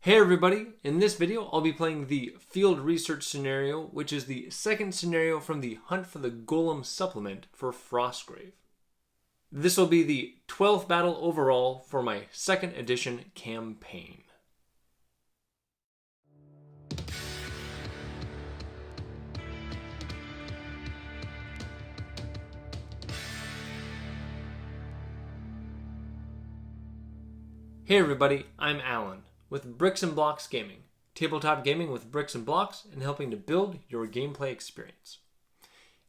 Hey everybody, in this video I'll be playing the Field Research scenario, which is the second scenario from the Hunt for the Golem supplement for Frostgrave. This will be the 12th battle overall for my 2nd edition campaign. Hey everybody, I'm Alan with Bricks and Blocks Gaming, tabletop gaming with bricks and blocks and helping to build your gameplay experience.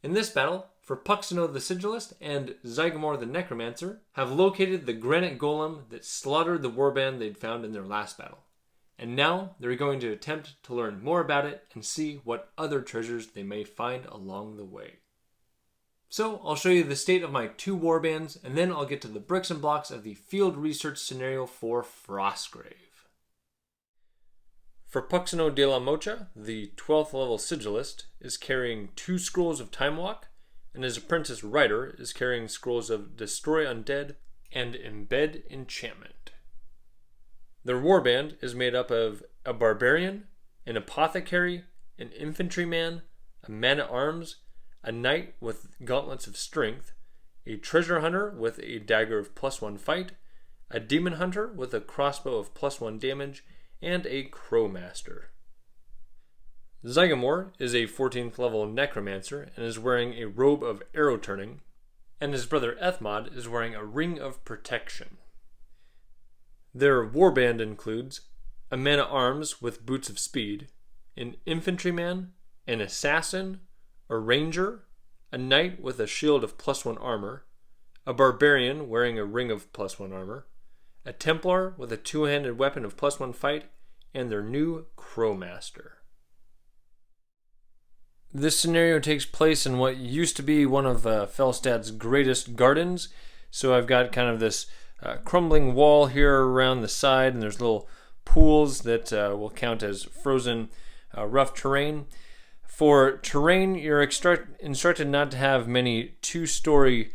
In this battle, Frappuccino the Sigilist and Zygomor the Necromancer have located the Granite Golem that slaughtered the warband they'd found in their last battle. And now they're going to attempt to learn more about it and see what other treasures they may find along the way. So I'll show you the state of my 2 warbands, and then I'll get to the bricks and blocks of the Field Research scenario for Frostgrave. Frappuccino de la Mocha, the 12th level Sigilist, is carrying 2 scrolls of Time Walk, and his apprentice Rider is carrying scrolls of Destroy Undead and Embed Enchantment. Their warband is made up of a Barbarian, an Apothecary, an Infantryman, a Man-at-Arms, a Knight with Gauntlets of Strength, a Treasure Hunter with a Dagger of +1 Fight, a Demon Hunter with a Crossbow of +1 Damage, and a Crowmaster. Zygomor is a 14th level Necromancer and is wearing a robe of arrow turning, and his brother Ethmod is wearing a Ring of Protection. Their warband includes a Man-at-Arms with Boots of Speed, an Infantryman, an Assassin, a Ranger, a Knight with a Shield of +1 Armor, a Barbarian wearing a Ring of +1 Armor, a Templar with a 2-handed weapon of +1 Fight, and their new Crowmaster. This scenario takes place in what used to be one of Felstad's greatest gardens. So I've got kind of this crumbling wall here around the side, and there's little pools that will count as frozen rough terrain. For terrain, you're instructed not to have many 2-story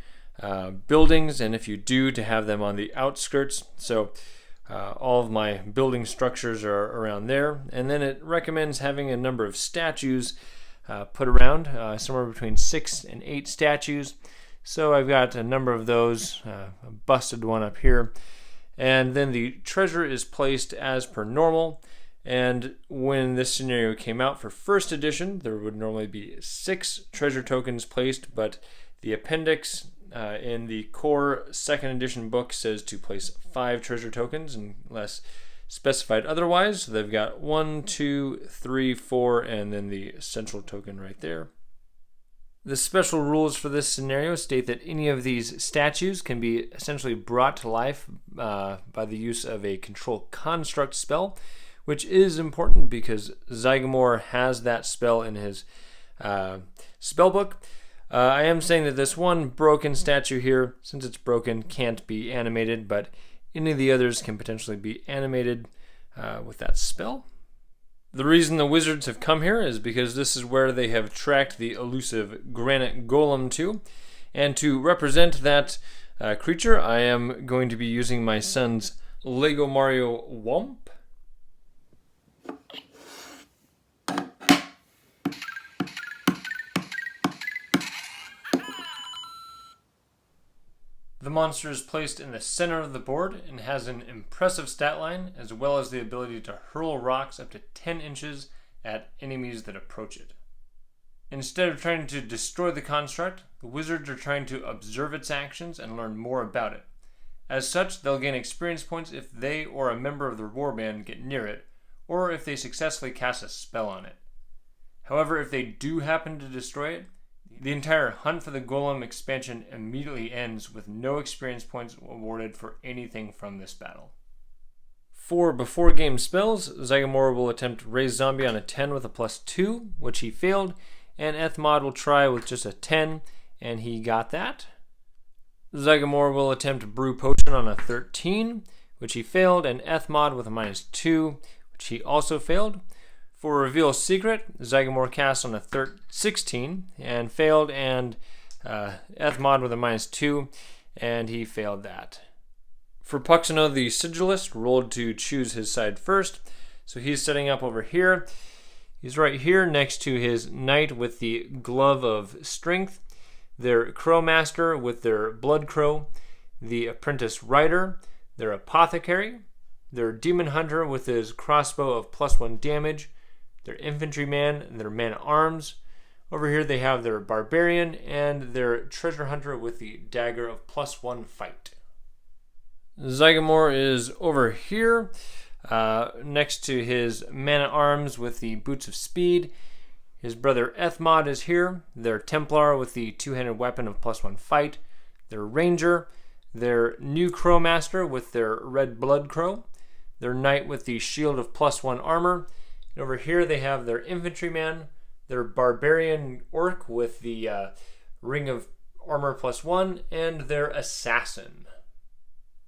buildings, and if you do, to have them on the outskirts. So all of my building structures are around there, and then it recommends having a number of statues put around, somewhere between 6 and 8 statues. So I've got a number of those, a busted one up here, and then the treasure is placed as per normal. And when this scenario came out for 1st edition, there would normally be 6 treasure tokens placed, but the appendix in the core 2nd edition book says to place 5 treasure tokens unless specified otherwise. So they've got 1, 2, 3, 4, and then the central token right there. The special rules for this scenario state that any of these statues can be essentially brought to life by the use of a control construct spell, which is important because Zygomor has that spell in his spellbook. I am saying that this one broken statue here, since it's broken, can't be animated, but any of the others can potentially be animated with that spell. The reason the wizards have come here is because this is where they have tracked the elusive Granite Golem to, and to represent that creature, I am going to be using my son's Lego Mario Womp. The monster is placed in the center of the board and has an impressive stat line, as well as the ability to hurl rocks up to 10 inches at enemies that approach it. Instead of trying to destroy the construct, the wizards are trying to observe its actions and learn more about it. As such, they'll gain experience points if they or a member of their warband get near it, or if they successfully cast a spell on it. However, if they do happen to destroy it, the entire Hunt for the Golem expansion immediately ends with no experience points awarded for anything from this battle. For before game spells, Zygomor will attempt Raise Zombie on a 10 with a +2, which he failed, and Ethmod will try with just a 10, and he got that. Zygomor will attempt Brew Potion on a 13, which he failed, and Ethmod with a -2, which he also failed. For Reveal Secret, Zygomor cast on a 16 and failed, and Ethmod with a -2, and he failed that. Frappuccino the Sigilist rolled to choose his side first, So he's setting up over here. He's right here next to his knight with the glove of strength, their crowmaster with their blood crow, the apprentice rider, their apothecary, their demon hunter with his crossbow of +1 damage, their infantryman, and their man-at-arms. Over here they have their barbarian and their treasure hunter with the dagger of +1 fight. Zygomor is over here next to his man-at-arms with the boots of speed. His brother Ethmod is here, their Templar with the two-handed weapon of +1 fight, their ranger, their new crowmaster with their red blood crow, their knight with the shield of +1 armor. And over here they have their infantryman, their barbarian orc with the ring of armor +1, and their assassin.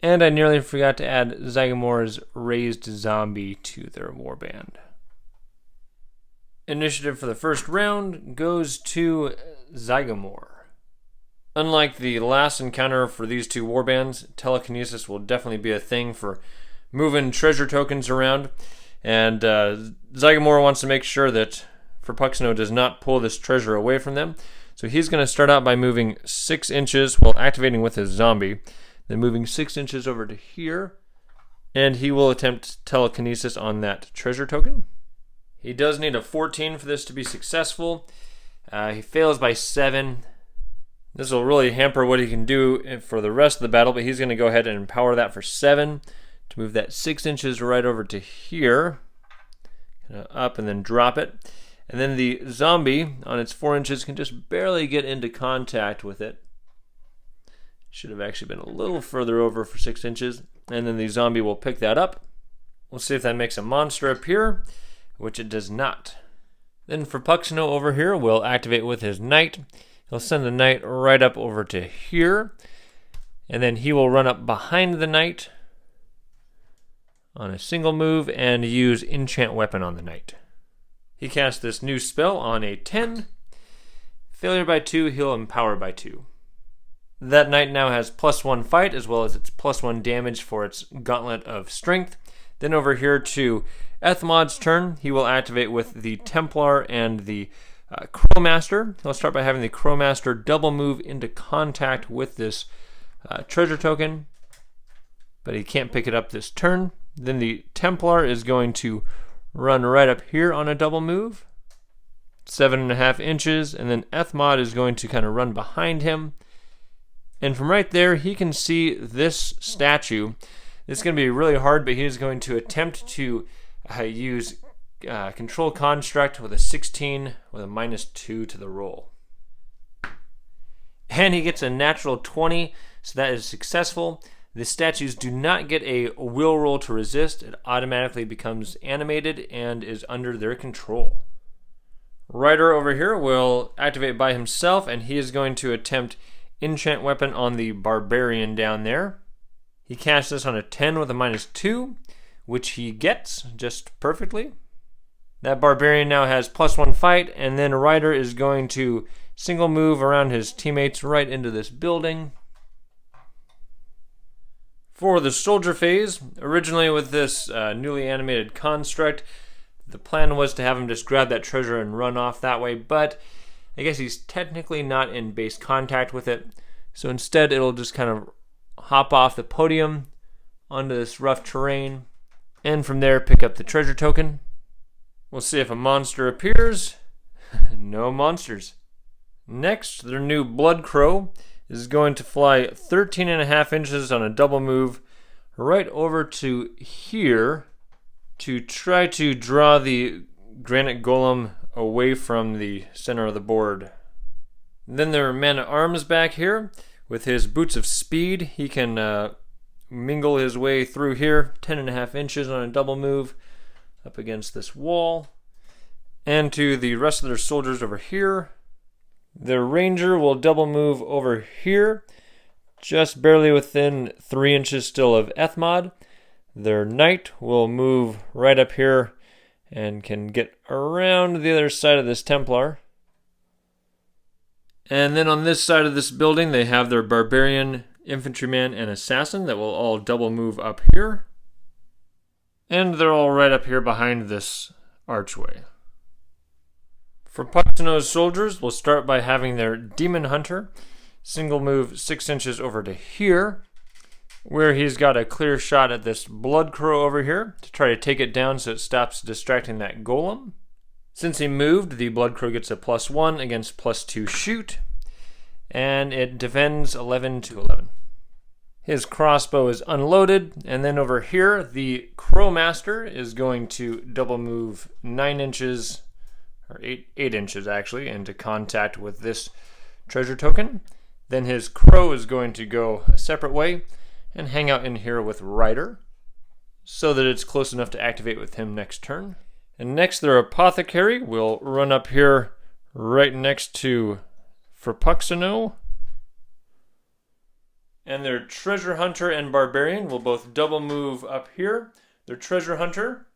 And I nearly forgot to add Zygomor's raised zombie to their warband. Initiative for the first round goes to Zygomor. Unlike the last encounter for these two warbands, telekinesis will definitely be a thing for moving treasure tokens around. And Zygomor wants to make sure that Frappuccino does not pull this treasure away from them. So he's going to start out by moving 6 inches while activating with his zombie. Then moving 6 inches over to here. And he will attempt telekinesis on that treasure token. He does need a 14 for this to be successful. He fails by 7. This will really hamper what he can do for the rest of the battle, but he's going to go ahead and empower that for 7 to move that 6 inches right over to here. Up and then drop it. And then the zombie on its 4 inches can just barely get into contact with it. Should have actually been a little further over for 6 inches. And then the zombie will pick that up. We'll see if that makes a monster appear, which it does not. Then Frappuccino over here will activate with his knight. He'll send the knight right up over to here. And then he will run up behind the knight on a single move and use Enchant Weapon on the knight. He casts this new spell on a 10. Failure by 2, he'll empower by 2. That knight now has +1 fight as well as its +1 damage for its gauntlet of strength. Then over here to Ethmod's turn, he will activate with the Templar and the Crowmaster. He'll start by having the Crowmaster double move into contact with this treasure token, but he can't pick it up this turn. Then the Templar is going to run right up here on a double move, 7.5 inches, and then Ethmod is going to kind of run behind him. And from right there, he can see this statue. It's going to be really hard, but he is going to attempt to use Control Construct with a 16 with a -2 to the roll. And he gets a natural 20, so that is successful. The statues do not get a will roll to resist. It automatically becomes animated and is under their control. Rider over here will activate by himself, and he is going to attempt Enchant Weapon on the Barbarian down there. He casts this on a 10 with a -2, which he gets just perfectly. That Barbarian now has +1 fight, and then Rider is going to single move around his teammates right into this building. For the soldier phase, originally with this newly animated construct, the plan was to have him just grab that treasure and run off that way, but I guess he's technically not in base contact with it, so instead it'll just kind of hop off the podium onto this rough terrain, and from there pick up the treasure token. We'll see if a monster appears. No monsters. Next, their new Blood Crow is going to fly 13.5 inches on a double move right over to here to try to draw the Granite Golem away from the center of the board. Then there are man-at-arms back here. With his boots of speed, he can mingle his way through here, 10.5 inches on a double move up against this wall. And to the rest of their soldiers over here. Their ranger will double move over here, just barely within 3 inches still of Ethmod. Their knight will move right up here and can get around the other side of this Templar. And then on this side of this building, they have their barbarian, infantryman, and assassin that will all double move up here. And they're all right up here behind this archway. Frappuccino's soldiers will start by having their Demon Hunter single move 6 inches over to here, where he's got a clear shot at this Blood Crow over here to try to take it down so it stops distracting that Golem. Since he moved, the Blood Crow gets a +1 against +2 shoot, and it defends 11 to 11. His crossbow is unloaded, and then over here, the Crowmaster is going to double move 9 inches, or 8 inches actually, into contact with this treasure token. Then his Crow is going to go a separate way and hang out in here with Rider, so that it's close enough to activate with him next turn. And next, their Apothecary will run up here right next to Frappuccino. And their Treasure Hunter and Barbarian will both double move up here. Their Treasure Hunter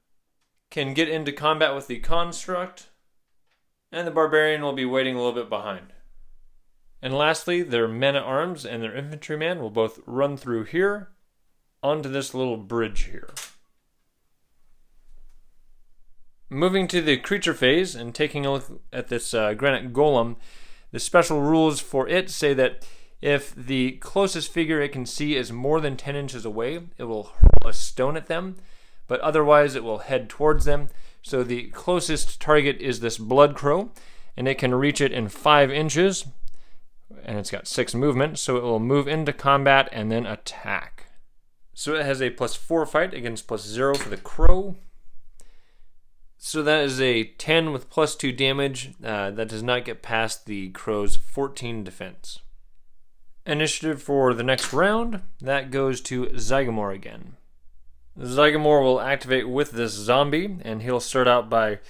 can get into combat with the Construct, and the Barbarian will be waiting a little bit behind. And lastly, their Men-at-Arms and their Infantryman will both run through here onto this little bridge here. Moving to the creature phase and taking a look at this Granite Golem, the special rules for it say that if the closest figure it can see is more than 10 inches away, it will hurl a stone at them, but otherwise it will head towards them. So the closest target is this Blood Crow, and it can reach it in 5 inches, and it's got 6 movement, so it will move into combat and then attack. So it has a +4 fight against +0 for the Crow. So that is a 10 with +2 damage. That does not get past the Crow's 14 defense. Initiative for the next round, that goes to Zygomor again. Zygomor will activate with this zombie, and he'll start out by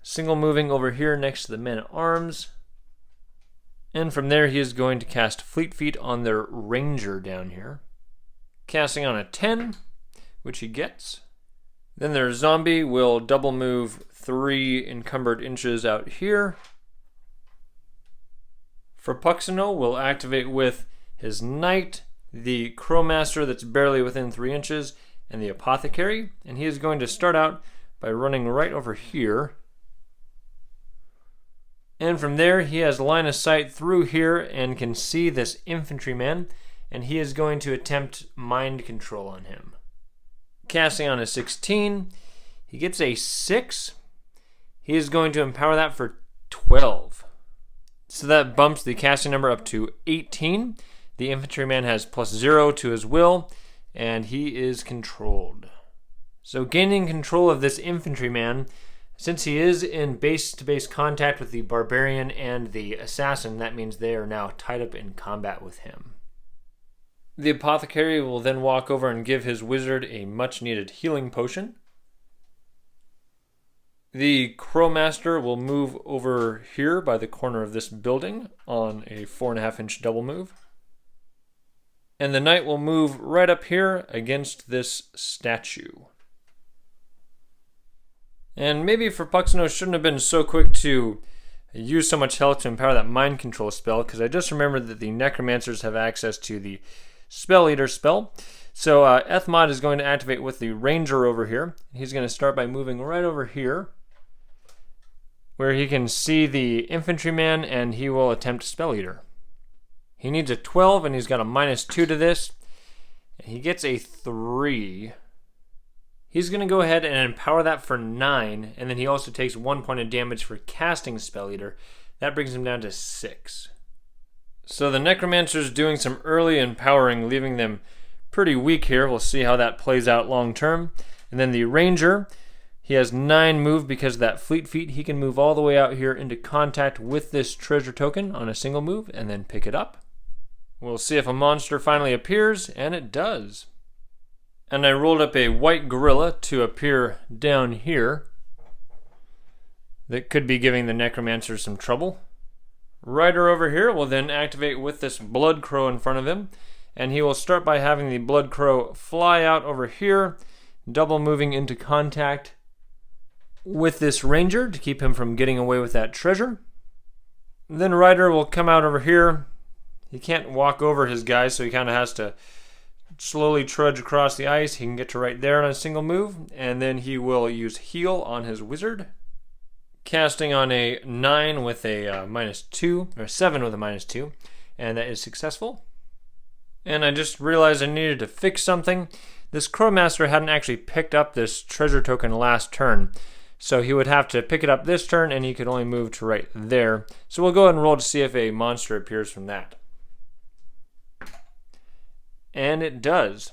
single moving over here next to the Men-at-Arms. And from there he is going to cast Fleet Feet on their Ranger down here. Casting on a 10, which he gets. Then their zombie will double move 3 encumbered inches out here. Frappuccino will activate with his Knight, the Crowmaster that's barely within 3 inches, and the Apothecary. And he is going to start out by running right over here. And from there, he has line of sight through here and can see this Infantryman, and he is going to attempt mind control on him. Casting on a 16, he gets a 6. He is going to empower that for 12. So that bumps the casting number up to 18. The Infantryman has +0 to his will, and he is controlled. So gaining control of this Infantryman, since he is in base-to-base contact with the Barbarian and the Assassin, that means they are now tied up in combat with him. The Apothecary will then walk over and give his wizard a much-needed healing potion. The Crowmaster will move over here by the corner of this building on a 4.5-inch double move. And the Knight will move right up here against this statue. And maybe Frappuccino shouldn't have been so quick to use so much health to empower that mind control spell, because I just remembered that the Necromancers have access to the Spell Eater spell. So Ethmod is going to activate with the Ranger over here. He's going to start by moving right over here, where he can see the Infantryman, and he will attempt Spell Eater. He needs a 12, and he's got a -2 to this. He gets a 3. He's going to go ahead and empower that for 9, and then he also takes 1 point of damage for casting Spell Eater. That brings him down to 6. So the Necromancer's doing some early empowering, leaving them pretty weak here. We'll see how that plays out long term. And then the Ranger, he has 9 move because of that Fleet Feet. He can move all the way out here into contact with this treasure token on a single move and then pick it up. We'll see if a monster finally appears, and it does. And I rolled up a white gorilla to appear down here. That could be giving the Necromancer some trouble. Rider over here will then activate with this Blood Crow in front of him, and he will start by having the Blood Crow fly out over here, double moving into contact with this Ranger to keep him from getting away with that treasure. Then Rider will come out over here. He can't walk over his guys, so he kind of has to slowly trudge across the ice. He can get to right there on a single move, and then he will use heal on his wizard, casting on a 9 with a -2, or 7 with a -2, and that is successful. And I just realized I needed to fix something. This Crowmaster hadn't actually picked up this treasure token last turn, so he would have to pick it up this turn, and he could only move to right there. So we'll go ahead and roll to see if a monster appears from that. And it does.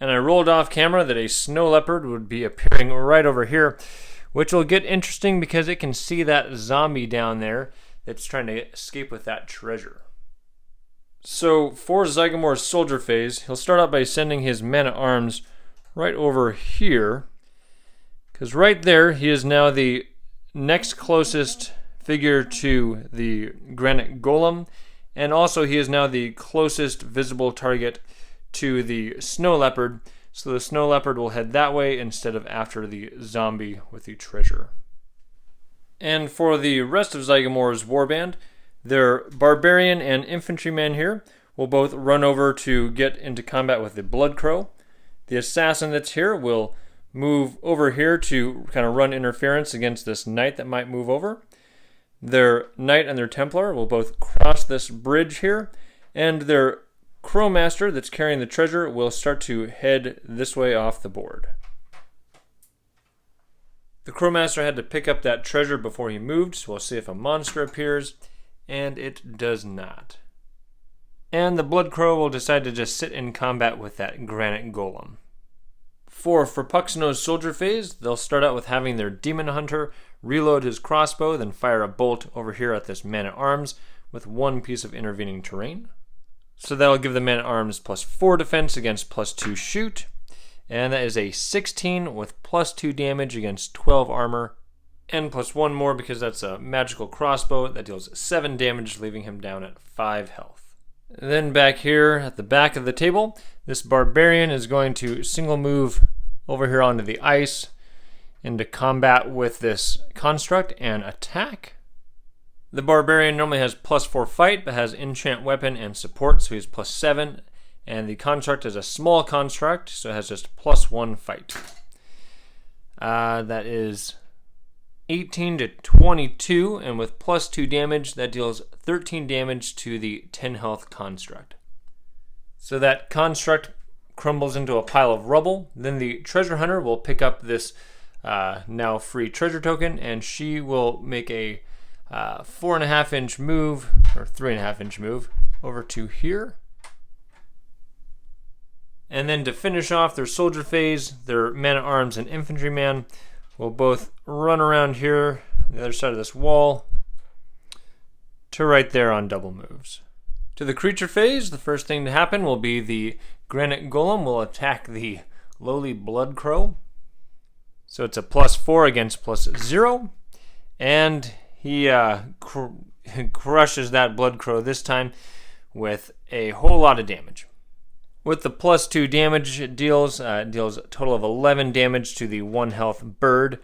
And I rolled off camera that a snow leopard would be appearing right over here, which will get interesting because it can see that zombie down there that's trying to escape with that treasure. So for Zygomor's soldier phase, he'll start out by sending his man-at-arms right over here, because right there he is now the next closest figure to the Granite Golem, and also he is now the closest visible target to the snow leopard, so the snow leopard will head that way instead of after the zombie with the treasure. And for the rest of Zygomor's warband, their barbarian and infantryman here will both run over to get into combat with the blood crow. The assassin that's here will move over here to kind of run interference against this knight that might move over. Their knight and their templar will both cross this bridge here, and their crowmaster that's carrying the treasure will start to head this way off the board. The crowmaster had to pick up that treasure before he moved, so we'll see if a monster appears, and it does not. And the blood crow will decide to just sit in combat with that granite golem. For Frappuccino's soldier phase, they'll start out with having their demon hunter reload his crossbow, then fire a bolt over here at this man-at-arms with one piece of intervening terrain. So that'll give the man-at-arms +4 defense against +2 shoot, and that is a 16 with +2 damage against 12 armor, and +1 more because that's a magical crossbow that deals 7 damage, leaving him down at 5 health. Then back here at the back of the table, this barbarian is going to single move over here onto the ice into combat with this construct and attack. The barbarian normally has +4 fight, but has enchant weapon and support, so he's +7. And the construct is a small construct, so it has just +1 fight. That is 18 to 22, and with +2 damage, that deals 13 damage to the 10 health construct. So that construct crumbles into a pile of rubble. Then the treasure hunter will pick up this now free treasure token, and she will make a 4.5-inch move, or 3.5-inch move, over to here. And then to finish off their soldier phase, their man-at-arms and infantryman will both run around here, the other side of this wall, to right there on double moves. To the creature phase, the first thing to happen will be the Granite Golem will attack the lowly Blood Crow. So it's a +4 against +0, and he crushes that Blood Crow this time with a whole lot of damage. With the +2 damage it deals a total of 11 damage to the 1 health bird,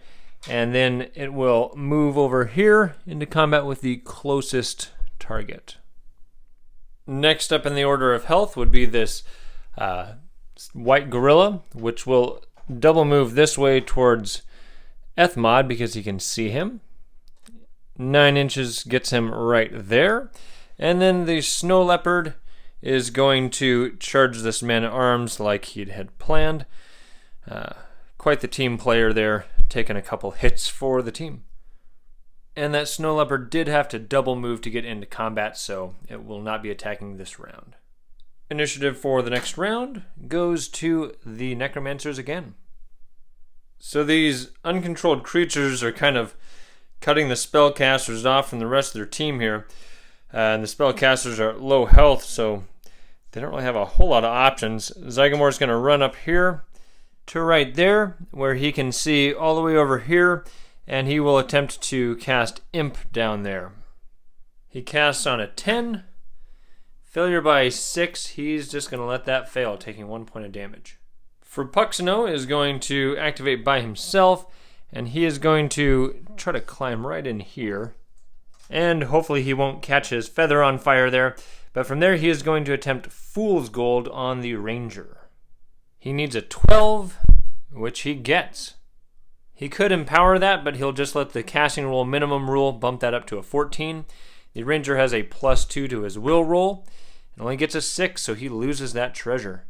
and then it will move over here into combat with the closest target. Next up in the order of health would be this white gorilla, which will double move this way towards Ethmod because he can see him. 9 inches gets him right there. And then the snow leopard is going to charge this man-at-arms like he had planned. Quite the team player there, taking a couple hits for the team. And that snow leopard did have to double move to get into combat, so it will not be attacking this round. Initiative for the next round goes to the Necromancers again. So these uncontrolled creatures are kind of cutting the spellcasters off from the rest of their team here. And the spellcasters are at low health, so they don't really have a whole lot of options. Zygomor is going to run up here to right there, where he can see all the way over here, and he will attempt to cast Imp down there. He casts on a 10. Failure by 6, he's just going to let that fail, taking 1 point of damage. Frappuccino is going to activate by himself, and he is going to try to climb right in here. And hopefully he won't catch his feather on fire there, But from there, he is going to attempt Fool's Gold on the Ranger. He needs a 12, which he gets. He could empower that, but he'll just let the casting roll minimum rule bump that up to a 14. The Ranger has a +2 to his will roll, and only gets a 6, so he loses that treasure.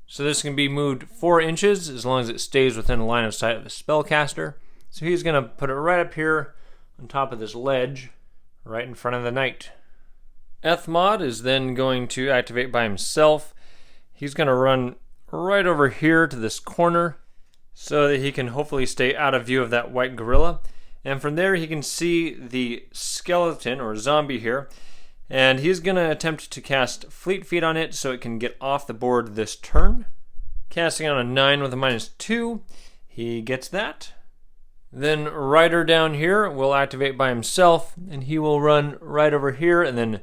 So this can be moved 4 inches as long as it stays within the line of sight of the spellcaster. So he's going to put it right up here on top of this ledge, right in front of the knight. Ethmod is then going to activate by himself. He's going to run right over here to this corner so that he can hopefully stay out of view of that white gorilla. And from there he can see the skeleton or zombie here. And he's going to attempt to cast Fleet Feet on it so it can get off the board this turn. Casting on a 9 with a -2. He gets that. Then Rider down here will activate by himself, and he will run right over here and then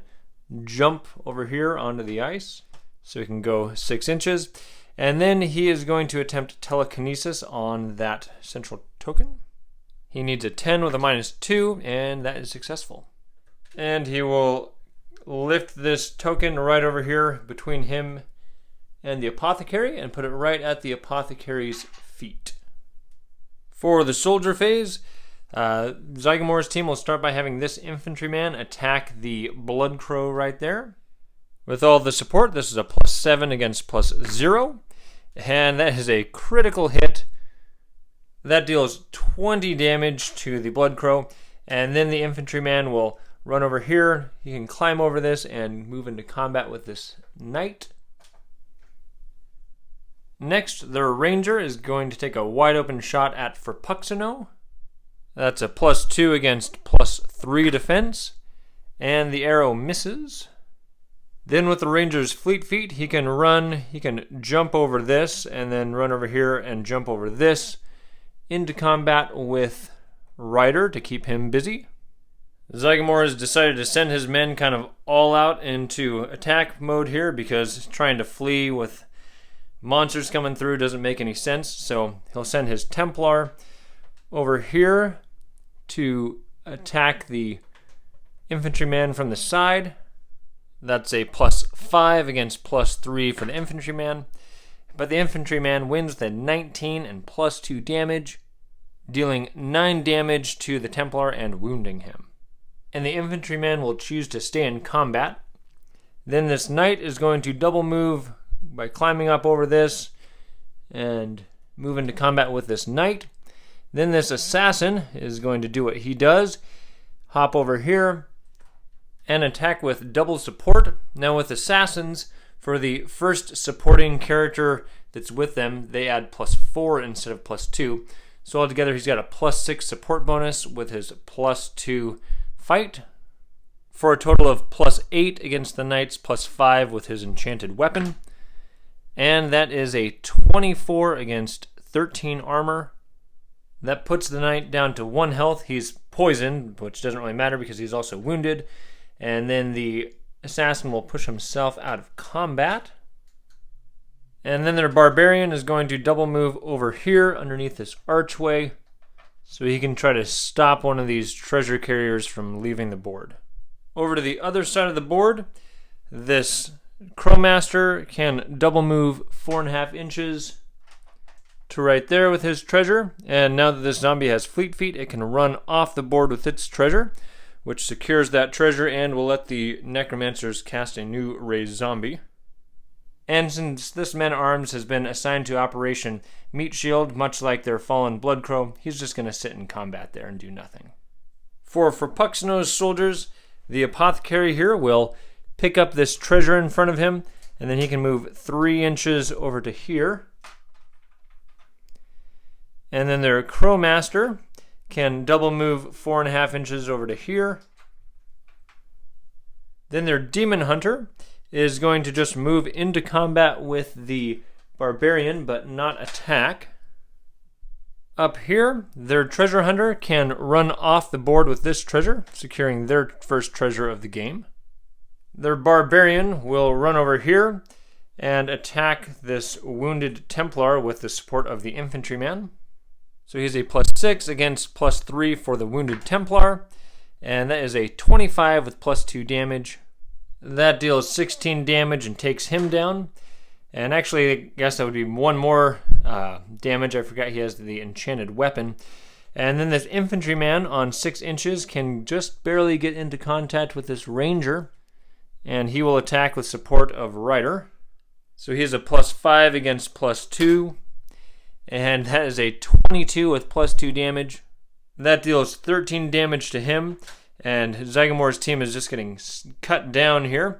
jump over here onto the ice. So he can go 6 inches. And then he is going to attempt Telekinesis on that central token. He needs a 10 with a -2, and that is successful. And he will lift this token right over here between him and the apothecary and put it right at the apothecary's feet. For the soldier phase, Zygomor's team will start by having this infantryman attack the blood crow right there. With all the support, this is a +7 against +0, and that is a critical hit. That deals 20 damage to the blood crow, and then the infantryman will run over here. He can climb over this and move into combat with this knight. Next, the ranger is going to take a wide open shot at Frappuccino. That's a +2 against +3 defense, and the arrow misses. Then with the ranger's fleet feet, he can jump over this and then run over here and jump over this into combat with Rider to keep him busy. Zygomor has decided to send his men kind of all out into attack mode here because trying to flee with monsters coming through doesn't make any sense. So he'll send his Templar over here to attack the infantryman from the side. That's a +5 against +3 for the infantryman. But the infantryman wins with a 19 and +2 damage, dealing 9 damage to the Templar and wounding him. And the infantryman will choose to stay in combat. Then this knight is going to double move by climbing up over this and move into combat with this knight. Then this assassin is going to do what he does, hop over here and attack with double support. Now with assassins, for the first supporting character that's with them, they add +4 instead of +2. So altogether he's got a +6 support bonus with his +2 fight, for a total of +8 against the knights, +5 with his enchanted weapon. And that is a 24 against 13 armor. That puts the knight down to 1 health. He's poisoned, which doesn't really matter because he's also wounded. And then the assassin will push himself out of combat. And then their barbarian is going to double move over here underneath this archway so he can try to stop one of these treasure carriers from leaving the board. Over to the other side of the board, this Crowmaster can double move 4.5 inches to right there with his treasure. And now that this zombie has fleet feet, it can run off the board with its treasure, which secures that treasure and will let the Necromancers cast a new raised zombie. And since this man-at-arms has been assigned to Operation Meat Shield, much like their fallen Blood Crow, he's just going to sit in combat there and do nothing. For Frappuccino's soldiers, the Apothecary here will pick up this treasure in front of him, and then he can move 3 inches over to here. And then their Crowmaster can double move 4.5 inches over to here. Then their Demon Hunter is going to just move into combat with the Barbarian, but not attack. Up here, their Treasure Hunter can run off the board with this treasure, securing their first treasure of the game. Their Barbarian will run over here and attack this wounded Templar with the support of the Infantryman. So he's a +6 against +3 for the wounded Templar, and that is a 25 with +2 damage. That deals 16 damage and takes him down. And actually, I guess that would be one more damage. I forgot he has the Enchanted Weapon. And then this infantryman on 6 inches can just barely get into contact with this ranger. And he will attack with support of Rider. So he has a +5 against +2. And that is a 22 with +2 damage. That deals 13 damage to him. And Zygomor's team is just getting cut down here.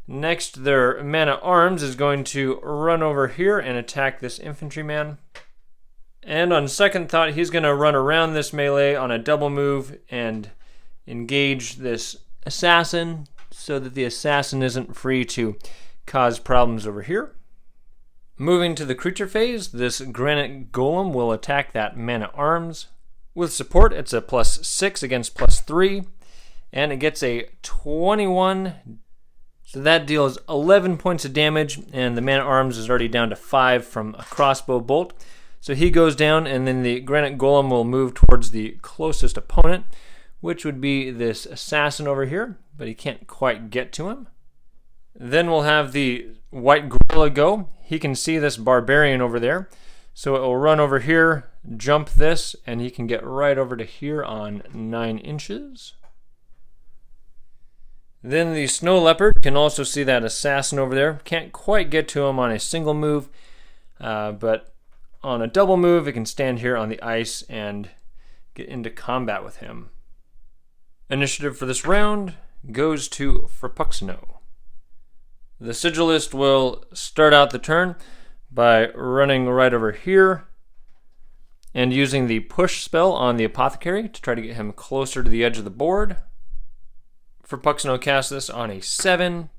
Next, their man-at-arms is going to run over here and attack this infantryman. And on second thought, he's going to run around this melee on a double move and engage this assassin so that the assassin isn't free to cause problems over here. Moving to the creature phase, this Granite Golem will attack that man-at-arms. With support, it's a +6 against +3, and it gets a 21. So that deals 11 points of damage, and the man-at-arms is already down to 5 from a crossbow bolt. So he goes down, and then the Granite Golem will move towards the closest opponent, which would be this assassin over here, but he can't quite get to him. Then we'll have the white gorilla go. He can see this barbarian over there, so it will run over here, jump this, and he can get right over to here on 9 inches. Then the snow leopard can also see that assassin over there. Can't quite get to him on a single move, but on a double move, it can stand here on the ice and get into combat with him. Initiative for this round goes to Frappuccino. The Sigilist will start out the turn by running right over here and using the push spell on the Apothecary to try to get him closer to the edge of the board. Frappuccino casts this on a 7,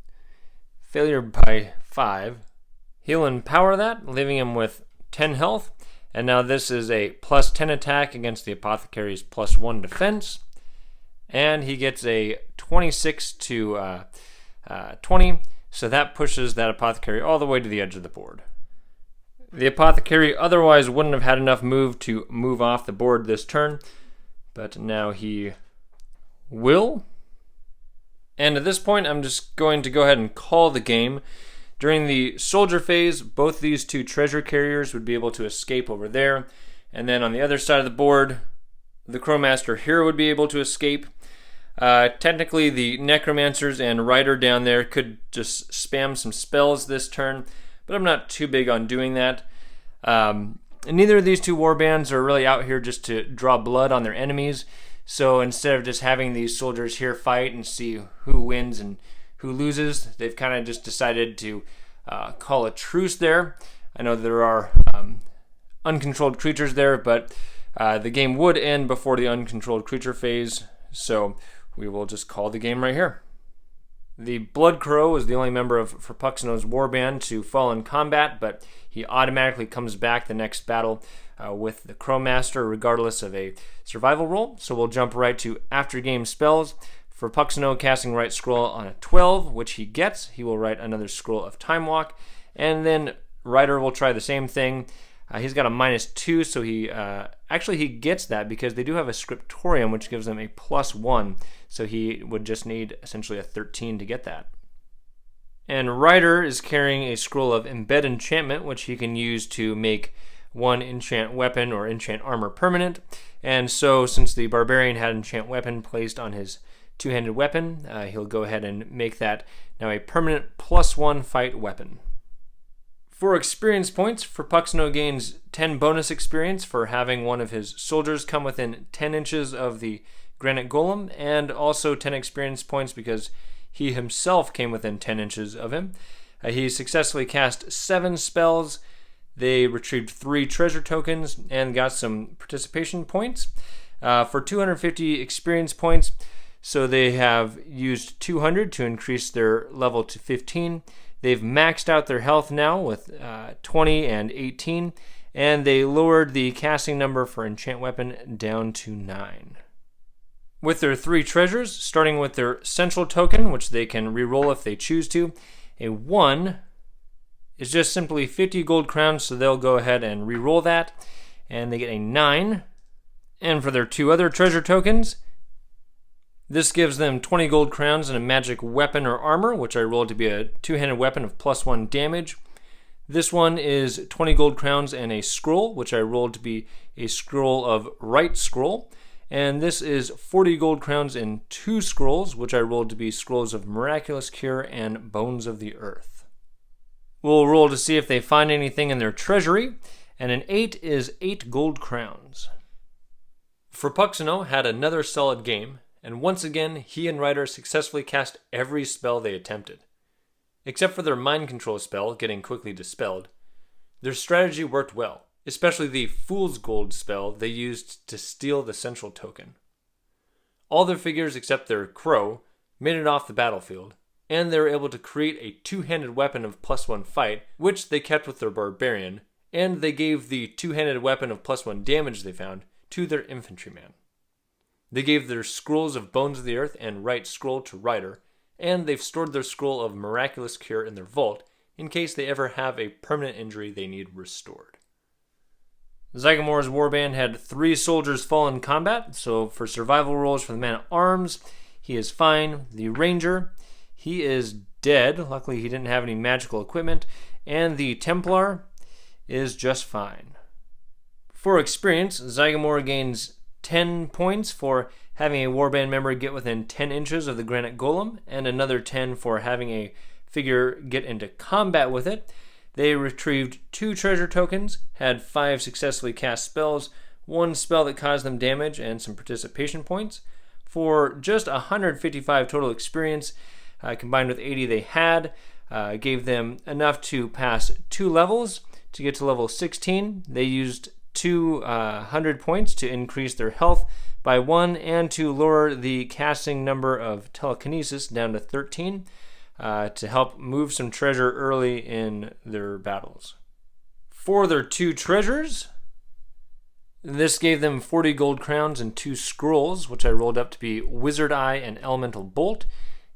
failure by 5. He'll empower that, leaving him with 10 health, and now this is a +10 attack against the Apothecary's +1 defense, and he gets a 26 to 20, so that pushes that Apothecary all the way to the edge of the board. The Apothecary otherwise wouldn't have had enough move to move off the board this turn, but now he will. And at this point, I'm just going to go ahead and call the game. During the soldier phase, both these 2 treasure carriers would be able to escape over there. And then on the other side of the board, the Crowmaster here would be able to escape. Technically, the Necromancers and Rider down there could just spam some spells this turn, but I'm not too big on doing that. Neither of these 2 warbands are really out here just to draw blood on their enemies. So instead of just having these soldiers here fight and see who wins and who loses, they've kind of just decided to call a truce there. I know there are uncontrolled creatures there, but the game would end before the uncontrolled creature phase, so we will just call the game right here. The Blood Crow is the only member of Frappuccino's warband to fall in combat, but he automatically comes back the next battle with the Crowmaster regardless of a survival roll. So we'll jump right to after game spells. Frappuccino casting Right Scroll on a 12, which he gets. He will write another Scroll of Time Walk, and then Rider will try the same thing. He's got a -2, so he gets that because they do have a Scriptorium, which gives them a +1. So he would just need essentially a 13 to get that. And Rider is carrying a Scroll of Embed Enchantment, which he can use to make one Enchant Weapon or Enchant Armor permanent. And so since the Barbarian had Enchant Weapon placed on his two-handed weapon, he'll go ahead and make that now a permanent +1 fight weapon. For experience points, Frappuccino gains 10 bonus experience for having one of his soldiers come within 10 inches of the Granite Golem, and also 10 experience points because he himself came within 10 inches of him. He successfully cast 7 spells. They retrieved 3 treasure tokens and got some participation points. For 250 experience points, so they have used 200 to increase their level to 15. They've maxed out their health now with 20 and 18, and they lowered the casting number for Enchant Weapon down to 9. With their 3 treasures, starting with their central token, which they can reroll if they choose to, a 1 is just simply 50 gold crowns, so they'll go ahead and reroll that, and they get a 9. And for their 2 other treasure tokens, This gives them 20 gold crowns and a magic weapon or armor, which I rolled to be a two-handed weapon of +1 damage. This one is 20 gold crowns and a scroll, which I rolled to be a scroll of right scroll. And this is 40 gold crowns and 2 scrolls, which I rolled to be scrolls of miraculous cure and bones of the earth. We'll roll to see if they find anything in their treasury, and an 8 is 8 gold crowns. Frappuccino had another solid game, and once again he and Ryder successfully cast every spell they attempted. Except for their mind control spell getting quickly dispelled, their strategy worked well, especially the Fool's Gold spell they used to steal the central token. All their figures except their crow made it off the battlefield, and they were able to create a two-handed weapon of +1 fight, which they kept with their barbarian, and they gave the two-handed weapon of +1 damage they found to their infantryman. They gave their scrolls of bones of the earth and right scroll to Ryder, and they've stored their scroll of miraculous cure in their vault in case they ever have a permanent injury they need restored. Zygomor's warband had 3 soldiers fall in combat, so for survival rolls for the man-at-arms, he is fine. The ranger, he is dead. Luckily, he didn't have any magical equipment. And the Templar is just fine. For experience, Zygomor gains 10 points for having a warband member get within 10 inches of the Granite Golem, and another 10 for having a figure get into combat with it. They retrieved 2 treasure tokens, had 5 successfully cast spells, 1 spell that caused them damage, and some participation points. For just 155 total experience, combined with 80 they had, gave them enough to pass 2 levels. To get to level 16, they used 200 points to increase their health by 1 and to lower the casting number of Telekinesis down to 13. To help move some treasure early in their battles. For their 2 treasures, this gave them 40 gold crowns and 2 scrolls, which I rolled up to be Wizard Eye and Elemental Bolt.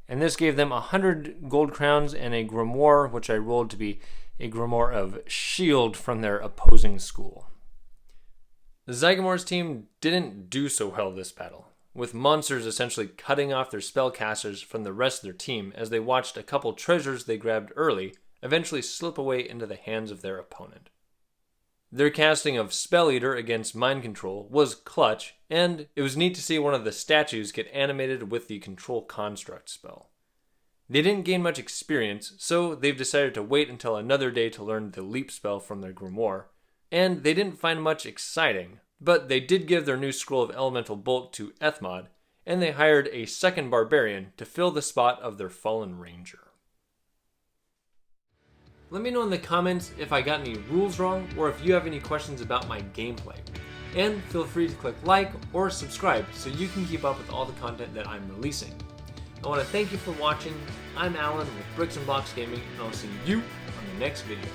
And this gave them 100 gold crowns and a grimoire, which I rolled to be a grimoire of Shield from their opposing school. Zygomor's team didn't do so well this battle, with monsters essentially cutting off their spellcasters from the rest of their team as they watched a couple treasures they grabbed early eventually slip away into the hands of their opponent. Their casting of Spell Eater against Mind Control was clutch, and it was neat to see one of the statues get animated with the Control Construct spell. They didn't gain much experience, so they've decided to wait until another day to learn the Leap spell from their grimoire, and they didn't find much exciting. But they did give their new scroll of Elemental Bolt to Ethmod, and they hired a second barbarian to fill the spot of their fallen ranger. Let me know in the comments if I got any rules wrong, or if you have any questions about my gameplay. And feel free to click like or subscribe so you can keep up with all the content that I'm releasing. I want to thank you for watching. I'm Alan with Bricks and Blocks Gaming, and I'll see you on the next video.